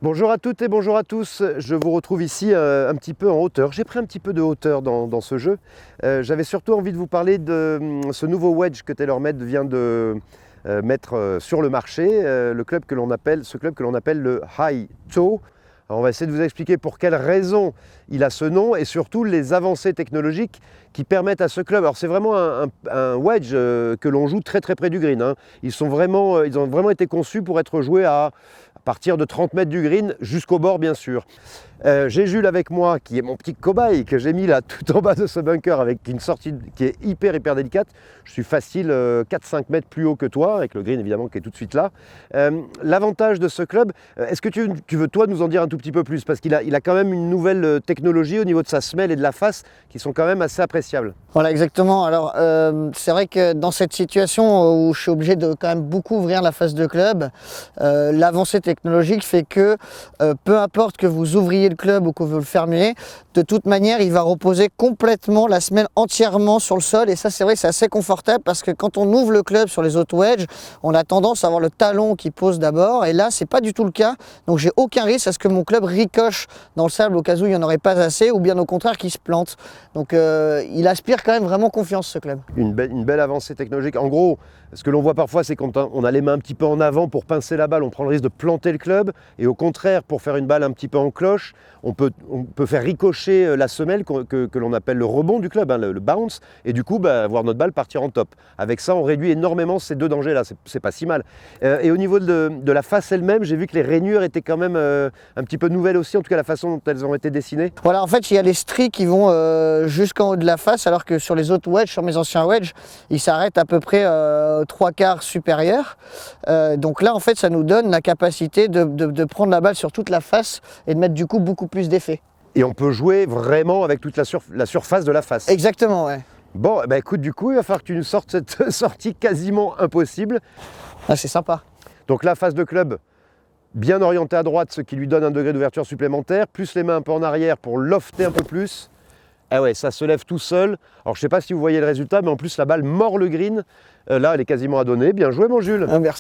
Bonjour à toutes et bonjour à tous, je vous retrouve ici un petit peu en hauteur. J'ai pris un petit peu de hauteur dans ce jeu. J'avais surtout envie de vous parler de ce nouveau wedge que TaylorMade vient de mettre sur le marché, ce club que l'on appelle le High Toe. Alors on va essayer de vous expliquer pour quelles raisons il a ce nom et surtout les avancées technologiques qui permettent à ce club. Alors c'est vraiment un wedge que l'on joue très près du green, hein. Ils ont vraiment été conçus pour être joués à partir de 30 mètres du green jusqu'au bord bien sûr. J'ai Jules avec moi qui est mon petit cobaye que j'ai mis là tout en bas de ce bunker avec une sortie qui est hyper délicate. Je suis facile 4-5 mètres plus haut que toi avec le green évidemment qui est tout de suite là. L'avantage de ce club, est-ce que tu veux toi nous en dire un tout petit peu plus parce qu'il a quand même une nouvelle technologie au niveau de sa semelle et de la face qui sont quand même assez appréciables. Voilà exactement, alors c'est vrai que dans cette situation où je suis obligé de quand même beaucoup ouvrir la face de club, l'avancée technologique fait que peu importe que vous ouvriez le club ou que vous le fermiez, de toute manière il va reposer complètement la semelle entièrement sur le sol et ça c'est vrai que c'est assez confortable parce que quand on ouvre le club sur les autres wedges, on a tendance à avoir le talon qui pose d'abord et là c'est pas du tout le cas, donc j'ai aucun risque à ce que mon club ricoche dans le sable au cas où il n'y en aurait pas assez ou bien au contraire qu'il se plante. Donc il aspire quand même vraiment confiance ce club. Une belle avancée technologique. En gros, ce que l'on voit parfois, c'est quand on a les mains un petit peu en avant pour pincer la balle, on prend le risque de planter le club. Et au contraire, pour faire une balle un petit peu en cloche, on peut faire ricocher la semelle que l'on appelle le rebond du club, hein, le bounce. Et du coup, voir notre balle partir en top. Avec ça, on réduit énormément ces deux dangers-là. C'est pas si mal. Et au niveau de la face elle-même, j'ai vu que les rainures étaient quand même un petit peu nouvelles aussi, en tout cas la façon dont elles ont été dessinées. Voilà, en fait, il y a les stries qui vont jusqu'en haut de la face, alors que sur les autres wedges, sur mes anciens wedges, ils s'arrêtent à peu près 3/4 supérieur. Donc là, en fait, ça nous donne la capacité de prendre la balle sur toute la face et de mettre du coup beaucoup plus d'effet. Et on peut jouer vraiment avec toute la surface de la face. Exactement, ouais. Bon, écoute, du coup, il va falloir que tu nous sortes cette sortie quasiment impossible. Ah, c'est sympa. Donc la face de club, bien orientée à droite, ce qui lui donne un degré d'ouverture supplémentaire, plus les mains un peu en arrière pour lofter un peu plus. Ah ouais, ça se lève tout seul. Alors je ne sais pas si vous voyez le résultat, mais en plus la balle mord le green. Là, elle est quasiment à donner. Bien joué mon Jules. Ah, merci.